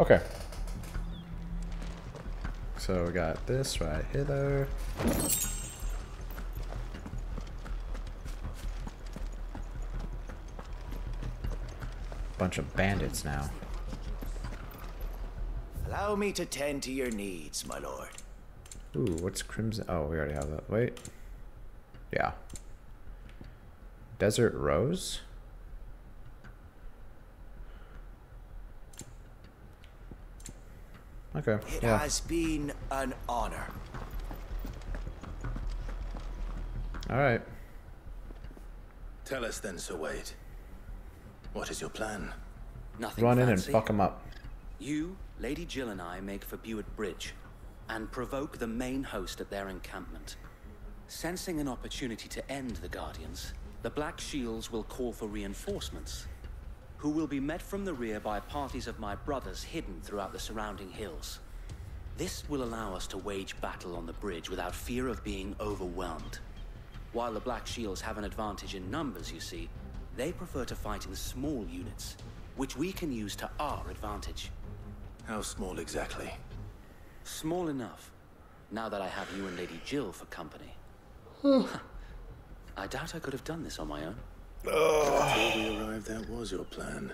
Okay. So we got this right hither. Bunch of bandits now. Allow me to tend to your needs, my lord. Ooh, what's crimson? Oh, we already have that. Wait. Yeah. Desert Rose? Okay. It Yeah. has been an honor. Alright. Tell us then, Sir Wade. What is your plan? Nothing Run in and fancy. fuck him up. You, Lady Jill and I make for Buett Bridge and provoke the main host at their encampment. Sensing an opportunity to end the Guardians, the Black Shields will call for reinforcements, who will be met from the rear by parties of my brothers hidden throughout the surrounding hills. This will allow us to wage battle on the bridge without fear of being overwhelmed. While the Black Shields have an advantage in numbers, you see, they prefer to fight in small units, which we can use to our advantage. How small exactly? Small enough, now that I have you and Lady Jill for company. I doubt I could have done this on my own. Before we arrived, that was your plan.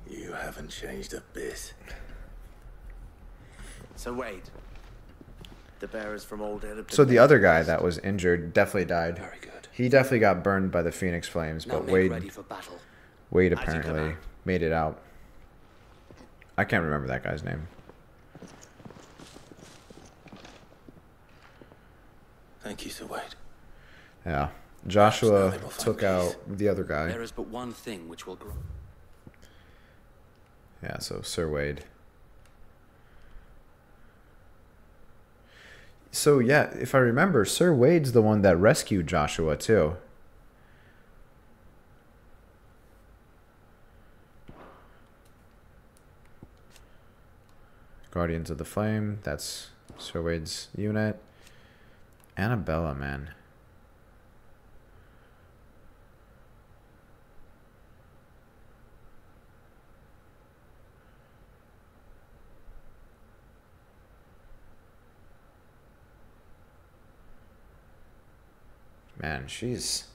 You haven't changed a bit. So Wade, the bearers from Old Ed have been So the other guy that was injured definitely died. Very good. He definitely got burned by the Phoenix Flames, Now but make ready for battle. Wade As you apparently command. made it out. I can't remember that guy's name. Thank you, Sir Wade. Yeah. Joshua Perhaps now they will find took peace. out the other guy. There is but one thing which will grow. Yeah, so Sir Wade. So yeah, if I remember, Sir Wade's the one that rescued Joshua too. Guardians of the Flame, that's Sir Wade's unit. Annabella, man. Man, she is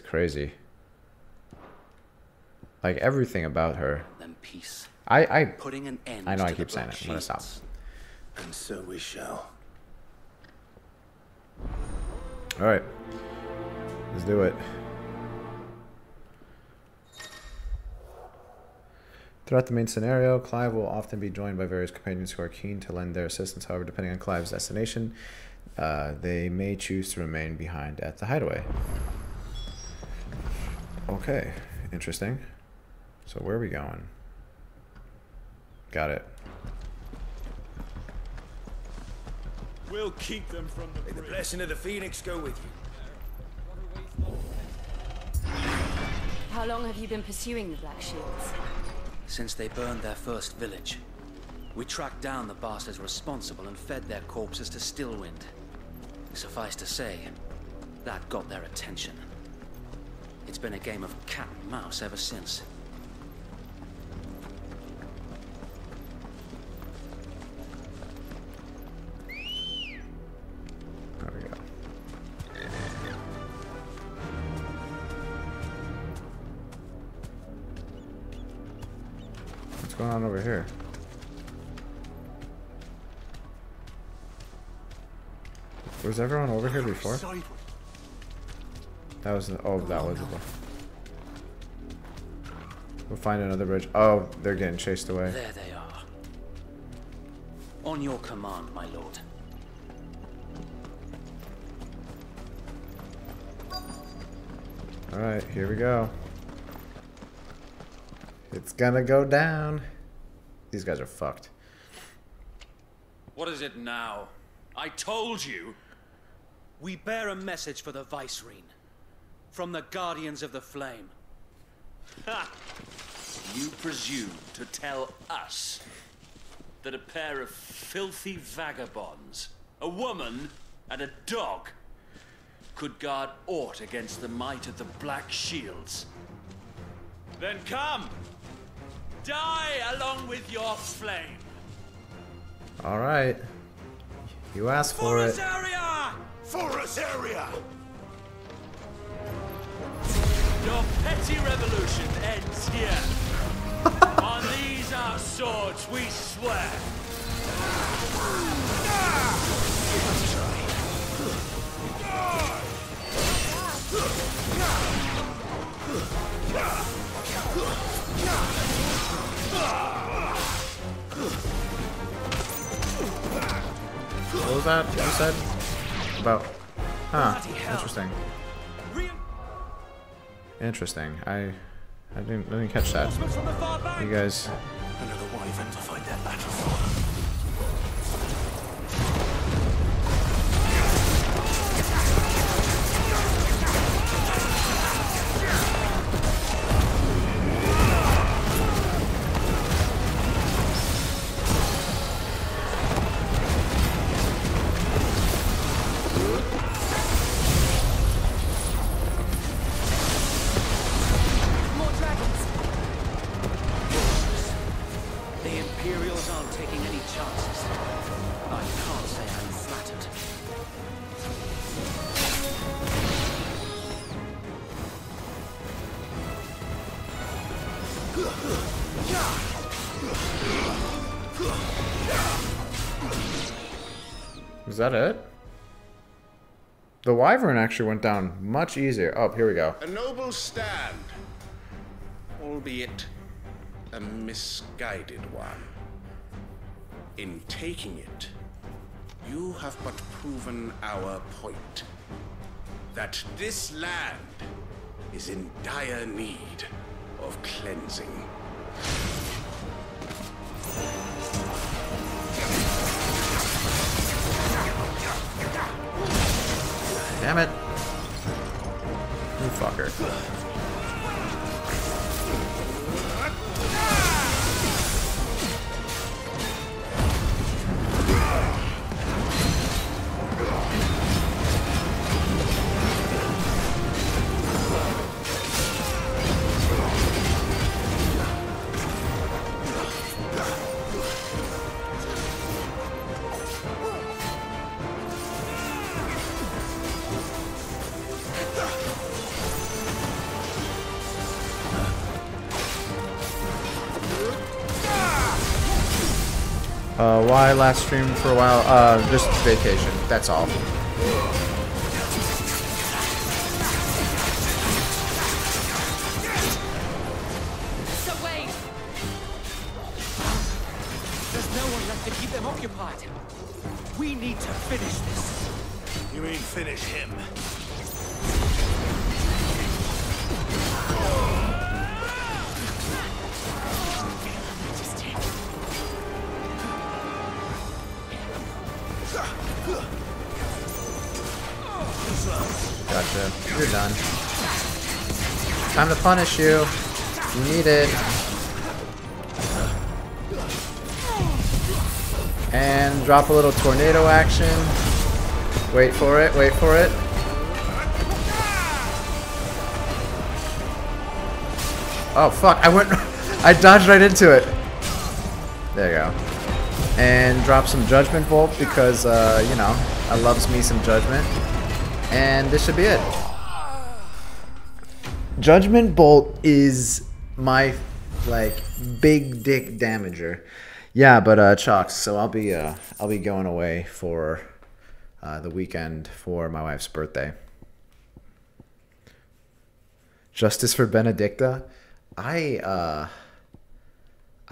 crazy. Like everything about her. Then peace. I Putting an end know I to the keep saying Black it. I'm gonna stop. Shields. And so we shall. All right. Let's do it. Throughout the main scenario, Clive will often be joined by various companions who are keen to lend their assistance. However, depending on Clive's destination, they may choose to remain behind at the hideaway. Okay, interesting. So where are we going? Got it. We'll keep them from the May the bridge. blessing of the Phoenix go with you. How long have you been pursuing the Black Shields? Since they burned their first village, we tracked down the bastards responsible and fed their corpses to Stillwind. Suffice to say, that got their attention. It's been a game of cat and mouse ever since. There we go. What's going on over here? Was everyone over here before? That was oh, that was it. We'll find another bridge. Oh, they're getting chased away. There they are. On your command, my lord. All right, here we go. It's gonna go down. These guys are fucked. What is it now? I told you. We bear a message for the Vicereine. From the Guardians of the Flame. Ha! You presume to tell us that a pair of filthy vagabonds, a woman and a dog, could guard aught against the might of the Black Shields? Then come! Die along with your flame! Alright. You asked for it. Area! Forest area! Your petty revolution ends here. On these our swords we swear. What was that you said? About... Huh. Interesting. Interesting. I didn't catch that. You guys... Another wyvern to fight that battle for. Is that it? The wyvern actually went down much easier. Oh, here we go. A noble stand, albeit a misguided one. In taking it, you have but proven our point. That this land is in dire need of cleansing. Damn it. You fucker. Why last stream for a while? Just vacation, that's all. So wait! There's no one left to keep them occupied. We need to finish this. You mean finish him? Gotcha. You're done. Time to punish you. You need it. And drop a little tornado action. Wait for it, wait for it. Oh fuck, I dodged right into it. There you go. And drop some Judgment Bolt because, you know, I loves me some Judgment. And this should be it. Judgment Bolt is my, like, big dick damager. Yeah, but, Chalks, so I'll be going away for, the weekend for my wife's birthday. Justice for Benedicta? I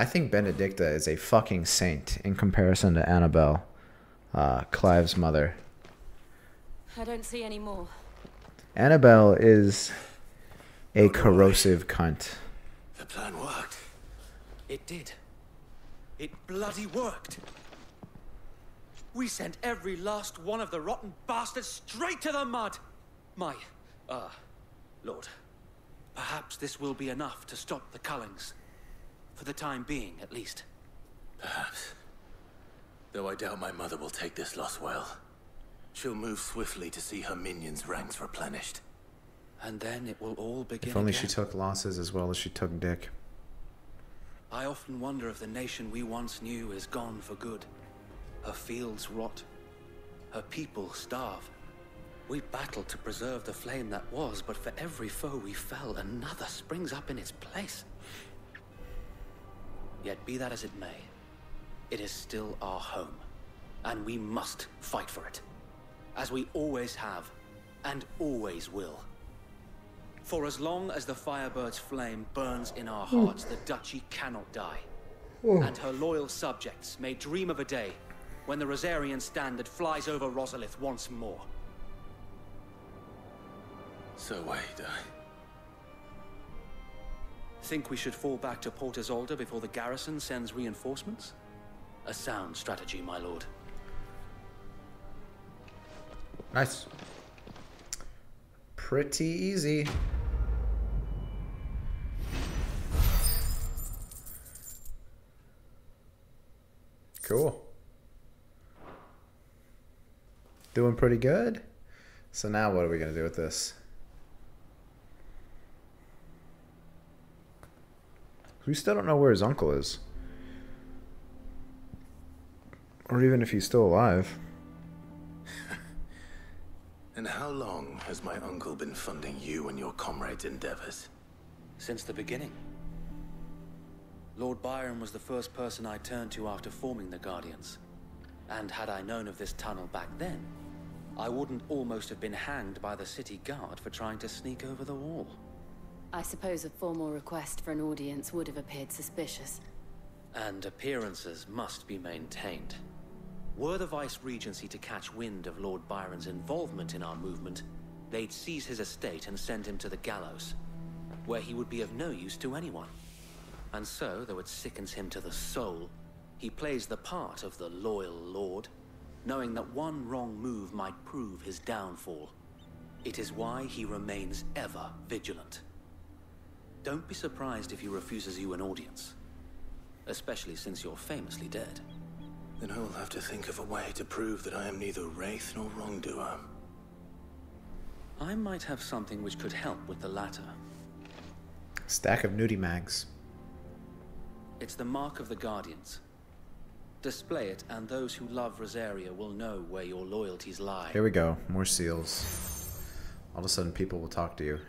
think Benedicta is a fucking saint in comparison to Annabelle, Clive's mother. I don't see any more. Annabelle is a corrosive cunt. The plan worked. It did. It bloody worked. We sent every last one of the rotten bastards straight to the mud. My, Lord, perhaps this will be enough to stop the Cullings. For the time being, at least. Perhaps. Though I doubt my mother will take this loss well. She'll move swiftly to see her minions' ranks replenished. And then it will all begin If only again. she took losses as well as she took dick. I often wonder if the nation we once knew is gone for good. Her fields rot. Her people starve. We battled to preserve the flame that was, but for every foe we fell, another springs up in its place. Yet be that as it may, it is still our home, and we must fight for it, as we always have, and always will. For as long as the Firebird's flame burns in our hearts, the Duchy cannot die. And her loyal subjects may dream of a day when the Rosarian standard flies over Rosalith once more. So wait, Think we should fall back to Port Isolde before the garrison sends reinforcements? A sound strategy, my lord. Nice. Pretty easy. Cool. Doing pretty good. So now what are we going to do with this? We still don't know where his uncle is. Or even if he's still alive. And how long has my uncle been funding you and your comrades' endeavors? Since the beginning. Lord Byron was the first person I turned to after forming the Guardians. And had I known of this tunnel back then, I wouldn't almost have been hanged by the city guard for trying to sneak over the wall. I suppose a formal request for an audience would have appeared suspicious. And appearances must be maintained. Were the Vice-Regency to catch wind of Lord Byron's involvement in our movement, they'd seize his estate and send him to the gallows, where he would be of no use to anyone. And so, though it sickens him to the soul, he plays the part of the loyal lord, knowing that one wrong move might prove his downfall. It is why he remains ever vigilant. Don't be surprised if he refuses you an audience, especially since you're famously dead. Then I will have to think of a way to prove that I am neither wraith nor wrongdoer. I might have something which could help with the latter. Stack of nudie mags. It's the mark of the Guardians. Display it, and those who love Rosaria will know where your loyalties lie. Here we go. More seals. All of a sudden, people will talk to you.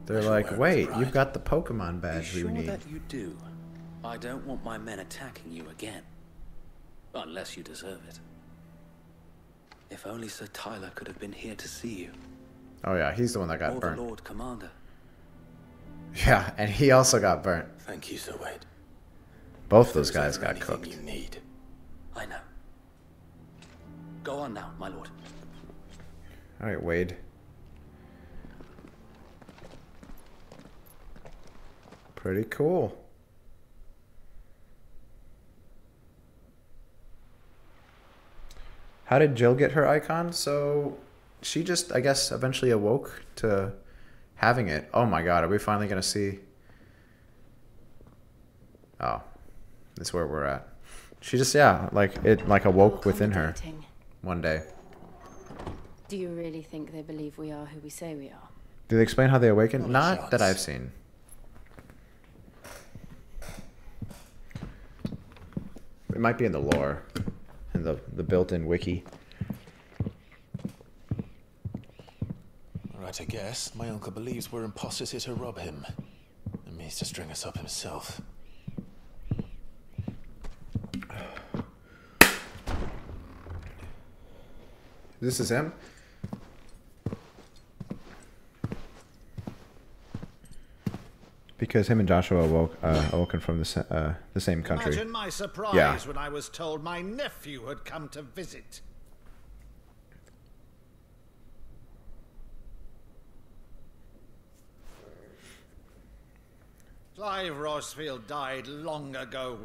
They're like, wait, you've got the Pokemon badge we Be sure need. that you do. I don't want my men attacking you again. Unless you deserve it. If only Sir Tyler could have been here to see you. Oh yeah, he's the one that Or got the burnt. Lord Commander. Yeah, and he also got burnt. Thank you, Sir Wade. Both If those there guys is ever got anything cooked. you need. I know. Go on now, my lord. Alright, Wade. Pretty cool. How did Jill get her icon? So she just, I guess, eventually awoke to having it. Oh my god, are we finally going to see? Oh, that's where we're at. She just, yeah, like it like awoke within her Accommodating. one day. Do you really think they believe we are who we say we are? Do they explain how they awakened? Not a Not that chance. I've seen. It might be in the lore, in the built-in wiki. Right, I guess. My uncle believes we're imposters here to rob him. And means to string us up himself. This is him? Because him and Joshua awoken from the same country. Imagine my surprise Yeah. when I was told my nephew had come to visit. Clive Rosfield died long ago.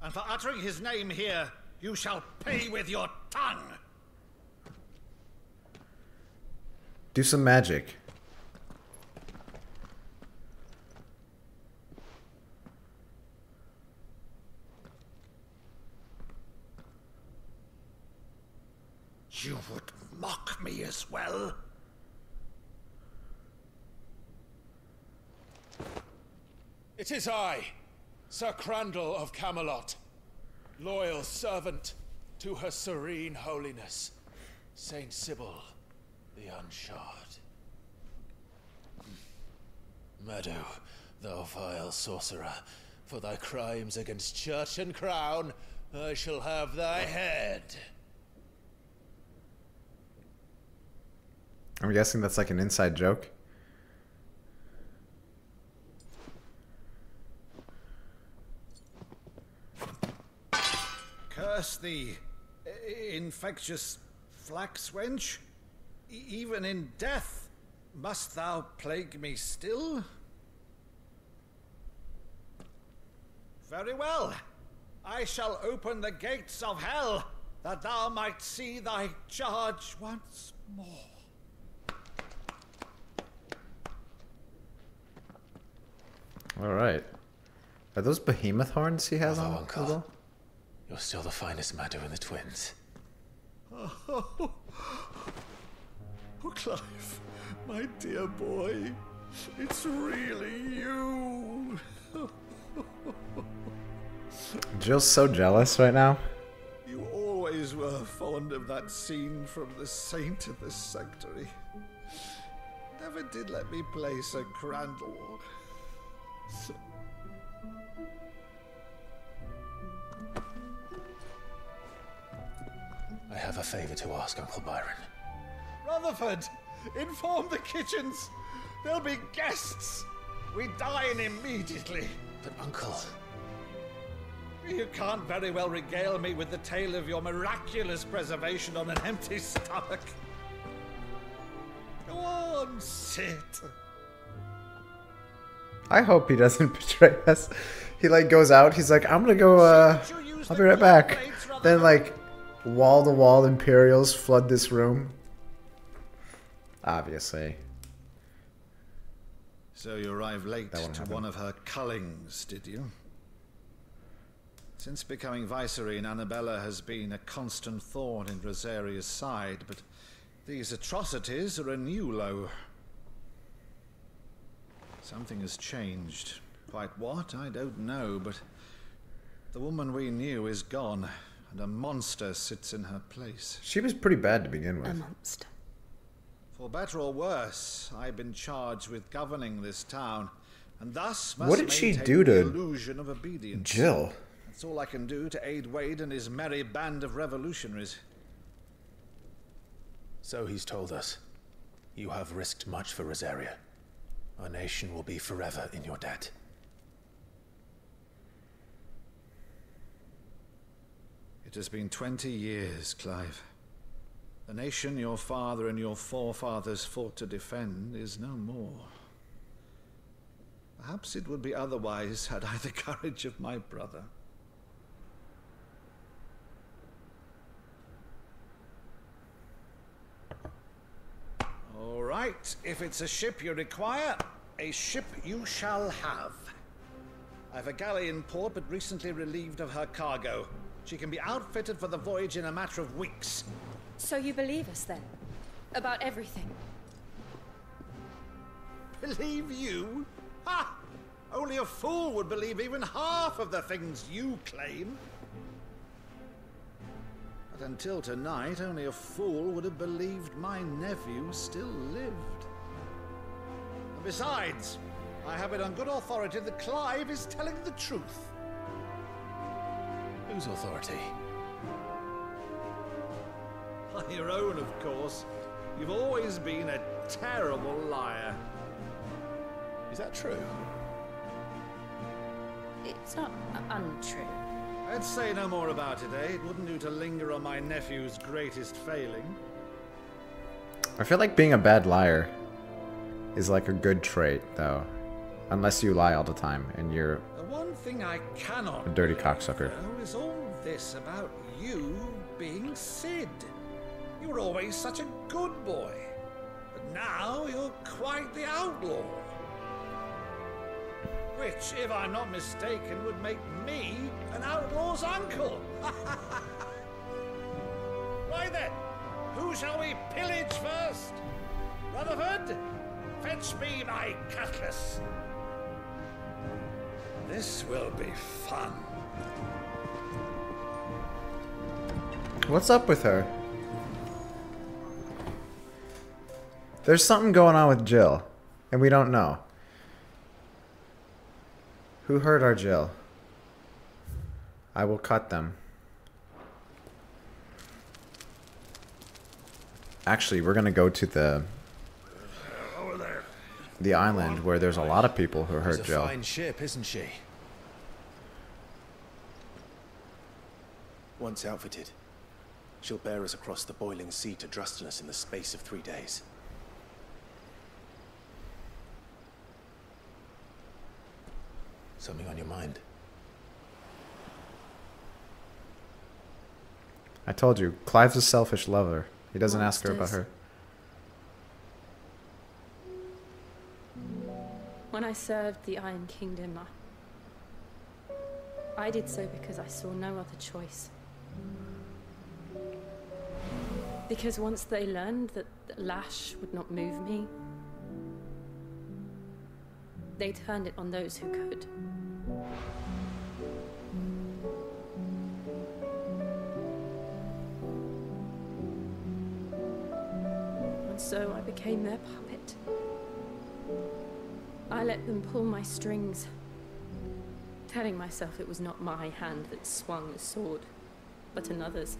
And for uttering his name here, you shall pay with your tongue. Do some magic. You would this well? It is I, Sir Crandall of Camelot, loyal servant to her serene holiness, Saint Sybil the Unshod. Meadow, thou vile sorcerer, for thy crimes against church and crown, I shall have thy head. I'm guessing that's like an inside joke. Curse thee, infectious flax wench. Even in death, must thou plague me still? Very well. I shall open the gates of hell, that thou might see thy charge once more. All right. Are those behemoth horns he has Bravo, on? Uncle. Hugo? You're still the finest Meadow in the twins. Oh, Clive, my dear boy, it's really you. Jill's so jealous right now. You always were fond of that scene from The Saint of the Sanctuary. Never did let me play Sir Crandall. I have a favor to ask, Uncle Byron. Rutherford, inform the kitchens. There'll be guests. We dine immediately. But, Uncle... You can't very well regale me with the tale of your miraculous preservation on an empty stomach. Go on, sit. I hope he doesn't betray us. He like goes out. He's like, I'm gonna go. I'll be right back. Then like, wall-to-wall Imperials flood this room. Obviously. So you arrived late That won't to happen. one of her cullings, did you? Since becoming Vicereine, Annabella has been a constant thorn in Rosaria's side, but these atrocities are a new low. Something has changed. Quite what, I don't know, but the woman we knew is gone, and a monster sits in her place. She was pretty bad to begin with. A monster. For better or worse, I've been charged with governing this town, and thus must What did she maintain do the to illusion of obedience. Jill? That's all I can do to aid Wade and his merry band of revolutionaries. So he's told us. You have risked much for Rosaria. Our nation will be forever in your debt. It has been 20 years, Clive. The nation your father and your forefathers fought to defend is no more. Perhaps it would be otherwise had I the courage of my brother. All right, if it's a ship you require, a ship you shall have. I've a galley in port, but recently relieved of her cargo. She can be outfitted for the voyage in a matter of weeks. So you believe us then? About everything? Believe you? Ha! Only a fool would believe even half of the things you claim. But until tonight, only a fool would have believed my nephew still lived. And besides, I have it on good authority that Clive is telling the truth. Whose authority? On your own, of course. You've always been a terrible liar. Is that true? It's not untrue. Let's say no more about it, eh? It wouldn't do to linger on my nephew's greatest failing. I feel like being a bad liar is like a good trait, though. Unless you lie all the time and you're The one thing I cannot a dirty believe, cocksucker. though, is all this about you being Sid. You were always such a good boy. But now you're quite the outlaw. Which, if I'm not mistaken, would make me an outlaw's uncle. Right then, Who shall we pillage first? Rutherford, fetch me my cutlass. This will be fun. What's up with her? There's something going on with Jill, and we don't know. Who hurt our Jill? I will cut them. Actually, we're gonna go to the island where there's a lot of people who hurt She's a Jill. fine ship, isn't she? Once outfitted, she'll bear us across the boiling sea to Drustinus in the space of 3 days. Something on your mind? I told you, Clive's a selfish lover. He doesn't ask her about her. When I served the Iron Kingdom, I did so because I saw no other choice. Because once they learned that the lash would not move me, they turned it on those who could. And so I became their puppet. I let them pull my strings, telling myself it was not my hand that swung the sword, but another's.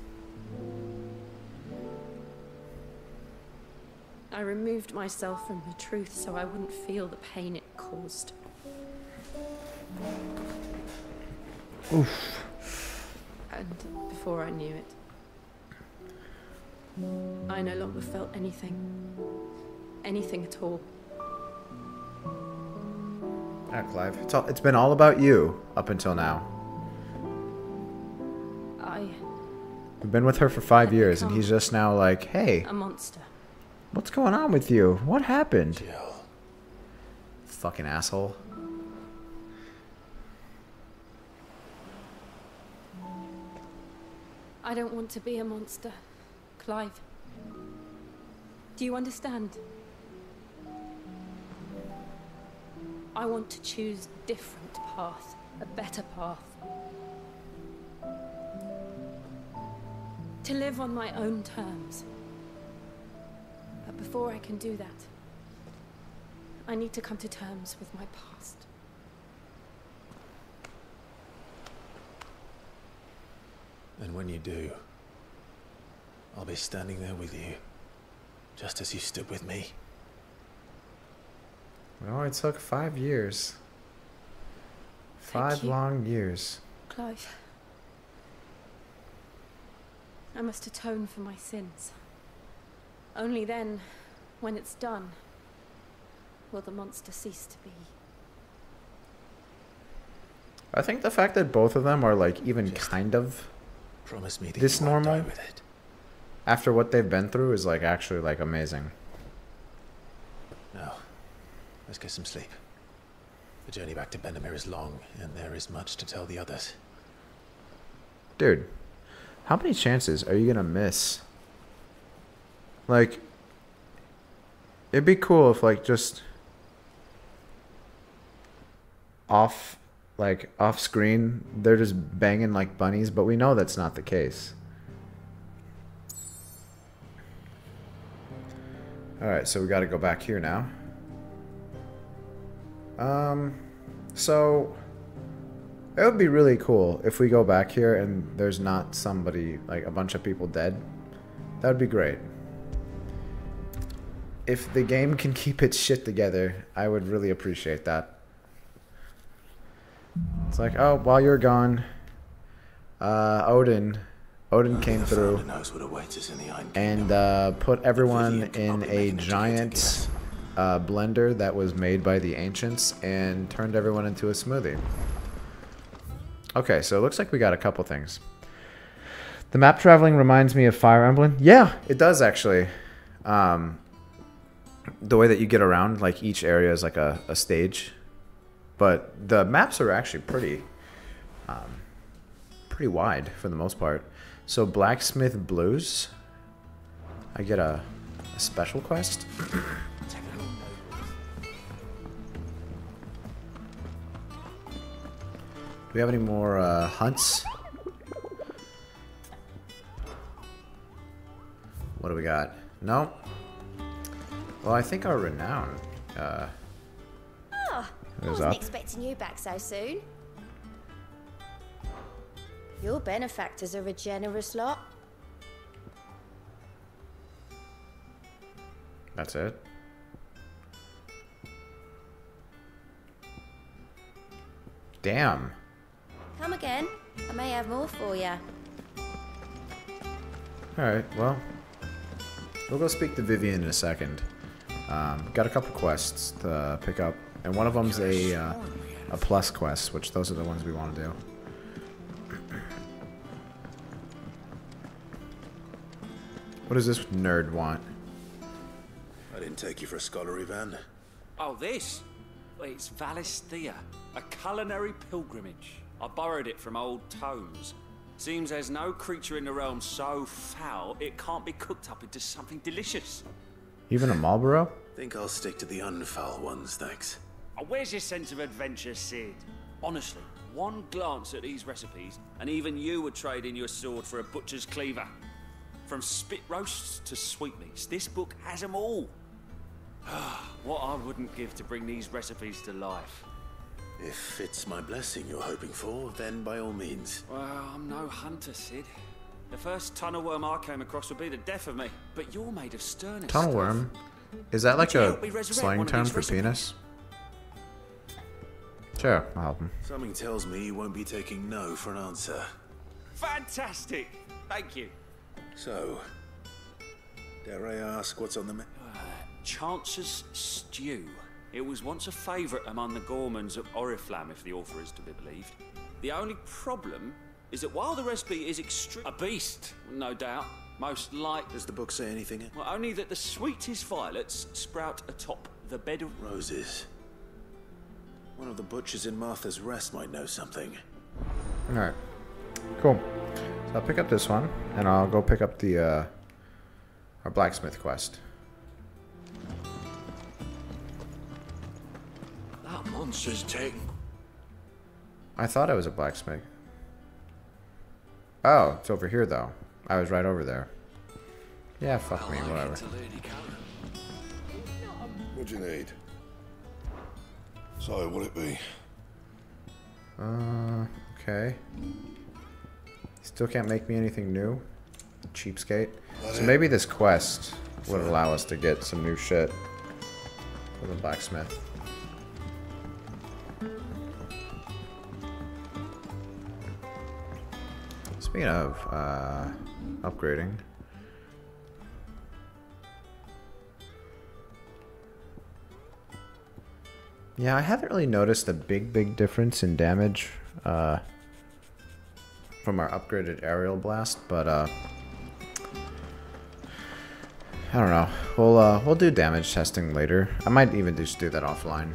I removed myself from the truth so I wouldn't feel the pain it caused. Oof. And before I knew it, I no longer felt anything. Anything at all. Yeah, Clive. It's been all about you up until now. We've been with her for 5 years, and he's just now like, hey, a monster. What's going on with you? What happened? Jill. Fucking asshole. I don't want to be a monster, Clive. Do you understand? I want to choose a different path, a better path. To live on my own terms. But before I can do that, I need to come to terms with my past. And when you do, I'll be standing there with you, just as you stood with me. Well, it took 5 years. Thank 5 you, long years. Clive. I must atone for my sins. Only then, when it's done, will the monster cease to be. I think the fact that both of them are like even Just kind of promise me that this you won't die normal with it. after what they've been through is like actually like amazing. Now, let's get some sleep. The journey back to Benamir is long, and there is much to tell the others. Dude, how many chances are you gonna miss? Like, it'd be cool if like just off screen they're just banging like bunnies, but we know that's not the case. Alright, so we gotta go back here now. So it would be really cool if we go back here and there's not somebody, like a bunch of people dead. That would be great. If the game can keep its shit together, I would really appreciate that. It's like, oh, while you're gone, Odin came through Knows what awaits us in the Iron and Kingdom. put everyone Vivian can in probably a make an educated giant guess. blender that was made by the ancients and turned everyone into a smoothie. Okay, so it looks like we got a couple things. The map traveling reminds me of Fire Emblem. Yeah, it does actually. The way that you get around, like each area is like a stage. But the maps are actually pretty wide for the most part. So Blacksmith Blues. I get a special quest? Do we have any more hunts? What do we got? No. Well, I think our renown Oh, I goes wasn't up. expecting you back so soon. Your benefactors are a generous lot. That's it. Damn. Come again. I may have more for you. Alright, well. We'll go speak to Vivian in a second. Got a couple quests to pick up. And one of them's a plus quest, which those are the ones we want to do. What does this nerd want? I didn't take you for a scholarly van. Oh, this? Well, it's Valisthea, a culinary pilgrimage. I borrowed it from old tomes. Seems there's no creature in the realm so foul it can't be cooked up into something delicious. Even a Marlboro? Think I'll stick to the unfoul ones, thanks. Oh, where's your sense of adventure, Sid? Honestly, one glance at these recipes, and even you would trade in your sword for a butcher's cleaver. From spit roasts to sweetmeats, this book has them all. What I wouldn't give to bring these recipes to life. If it's my blessing you're hoping for, then by all means. Well, I'm no hunter, Sid. The first tunnel worm I came across would be the death of me. But you're made of sterner Tunnel stuff. worm? Is that like Would you a help me resurrect slang one of term these for recipes? penis? Sure, I'll help him. Something tells me you won't be taking no for an answer. Fantastic! Thank you. So, dare I ask what's on the menu? Chance's Stew. It was once a favourite among the gourmands of Oriflamme, if the author is to be believed. The only problem is that while the recipe is a beast, no doubt, most like... Does the book say anything? Well, only that the sweetest violets sprout atop the bed of... Roses. One of the butchers in Martha's Rest might know something. Alright. Cool. So I'll pick up this one, and I'll go pick up the, our blacksmith quest. That monster's taken. I thought I was a blacksmith. Oh, it's over here, though. I was right over there. Yeah, fuck me, whatever. What do you need? So, what'll it be? Okay. Still can't make me anything new. Cheapskate. So maybe this quest would allow us to get some new shit for the blacksmith. Speaking of upgrading. Yeah, I haven't really noticed a big difference in damage from our upgraded aerial blast, but I don't know. We'll do damage testing later. I might even just do that offline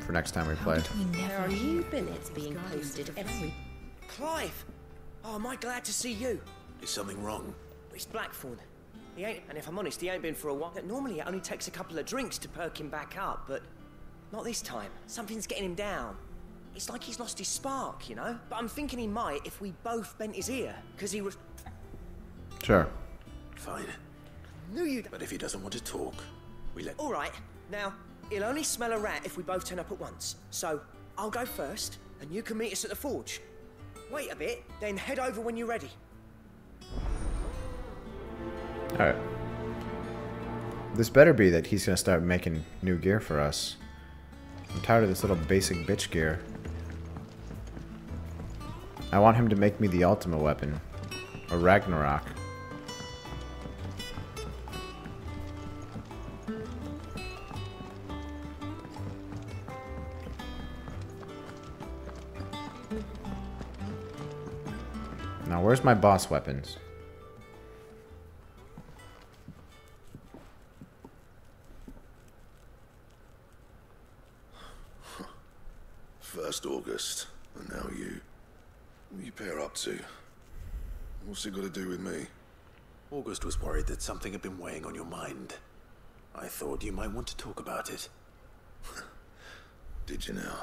for next time we play. There are new billets being posted every... Clive! Oh, am I glad to see you? Is something wrong? It's Blackthorn. He ain't, and if I'm honest, he ain't been for a while. Normally it only takes a couple of drinks to perk him back up, but not this time. Something's getting him down. It's like he's lost his spark, you know? But I'm thinking he might if we both bent his ear, because he was... Sure. Fine. Knew you'd... But if he doesn't want to talk, we let... All right. Now, he'll only smell a rat if we both turn up at once. So, I'll go first, and you can meet us at the forge. Wait a bit, then head over when you're ready. Alright. This better be that he's gonna start making new gear for us. I'm tired of this little basic bitch gear. I want him to make me the ultimate weapon. A Ragnarok. Now, where's my boss weapons? First August, and now you. What you pair up to? What's it got to do with me? August was worried that something had been weighing on your mind. I thought you might want to talk about it. Did you now?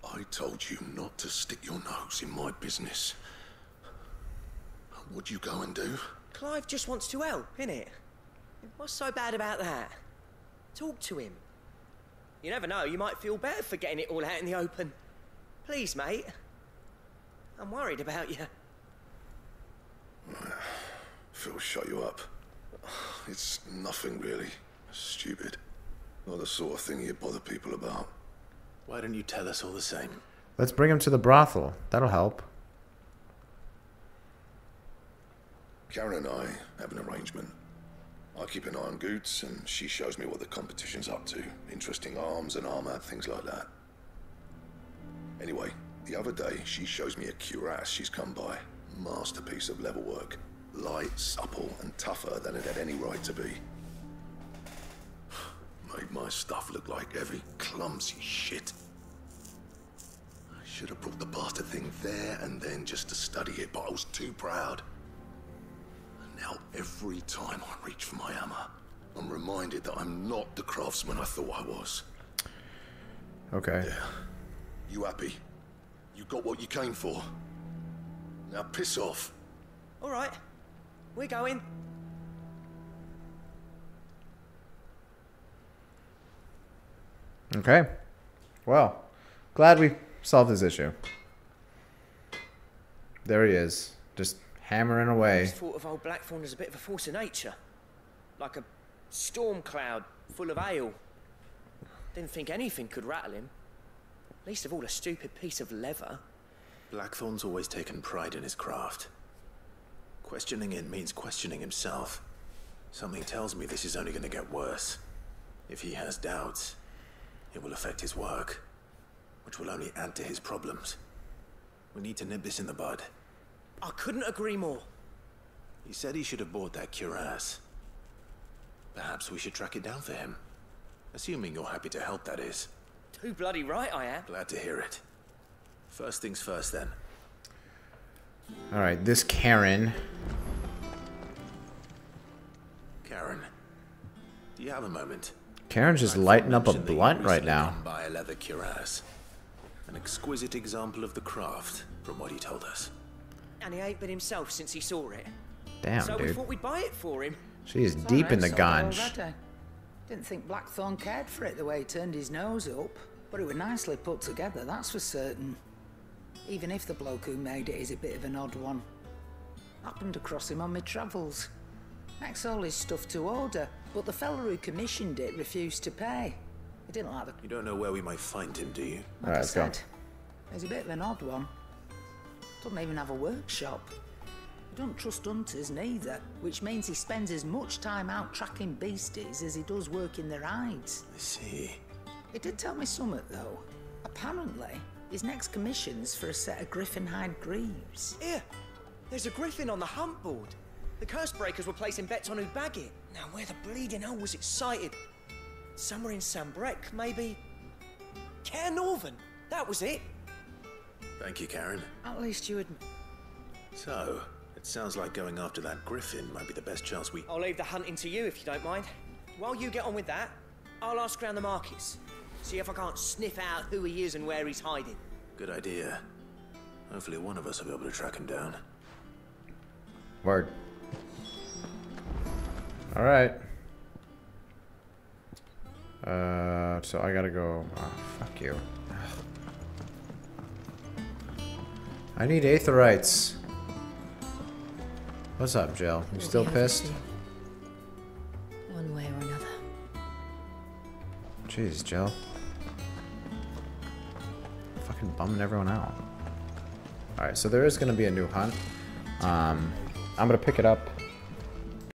I told you not to stick your nose in my business. What'd you go and do? Clive just wants to help, innit? What's so bad about that? Talk to him. You never know, you might feel better for getting it all out in the open. Please, mate. I'm worried about you. Phil shut you up. It's nothing really. Stupid. Not the sort of thing you bother people about. Why don't you tell us all the same? Let's bring him to the brothel. That'll help. Karen and I have an arrangement. I keep an eye on Goots, and she shows me what the competition's up to. Interesting arms and armor, things like that. Anyway, the other day, she shows me a cuirass she's come by. Masterpiece of level work. Light, supple, and tougher than it had any right to be. Made my stuff look like heavy, clumsy shit. I should have brought the bastard thing there and then just to study it, but I was too proud. And now every time I reach for my hammer, I'm reminded that I'm not the craftsman I thought I was. Okay. Yeah. You happy? You got what you came for? Now piss off. All right. We're going. Okay. Well, glad we solved this issue. There he is, just hammering I away. just thought of old Blackthorn as a bit of a force of nature. Like a storm cloud full of hail. Didn't think anything could rattle him. Least of all a stupid piece of leather. Blackthorn's always taken pride in his craft. Questioning it means questioning himself. Something tells me this is only going to get worse. If he has doubts, it will affect his work, which will only add to his problems. We need to nip this in the bud. I couldn't agree more. He said he should have bought that cuirass. Perhaps we should track it down for him. Assuming you're happy to help, that is. Too bloody right I am. Glad to hear it. First things first, then. Alright, this Karen. Karen, do you have a moment? Karen's just lighting up a blunt right now. Buy a leather cuirass. An exquisite example of the craft, from what he told us. And he ain't been himself since he saw it. Damn, so we dude. thought we'd buy it for him. She is deep in the ganj. Didn't think Blackthorn cared for it the way he turned his nose up, but it was nicely put together, that's for certain. Even if the bloke who made it is a bit of an odd one. Happened across him on my travels. Makes all his stuff to order, but the fella who commissioned it refused to pay. He didn't like the... You don't know where we might find him, do you? Like I said, he's a bit of an odd one. Doesn't even have a workshop. He don't trust hunters neither, which means he spends as much time out tracking beasties as he does working their hides. I see. He did tell me something, though. Apparently, his next commission's for a set of griffin hide greaves. Here, there's a griffin on the hunt board. The curse breakers were placing bets on who'd bag it. Now, where the bleeding hell was it sighted? Somewhere in Sambrec, maybe? Care Northern, that was it. Thank you, Karen. At least you would... So, it sounds like going after that griffin might be the best chance we... I'll leave the hunting to you if you don't mind. While you get on with that, I'll ask around the markets. See if I can't sniff out who he is and where he's hiding. Good idea. Hopefully one of us will be able to track him down. Word. Alright. So I gotta go... Oh, fuck you. I need aetherites. What's up, Jill? You still pissed? One way or another. Jeez, Jill. Fucking bumming everyone out. Alright, so there is gonna be a new hunt. I'm gonna pick it up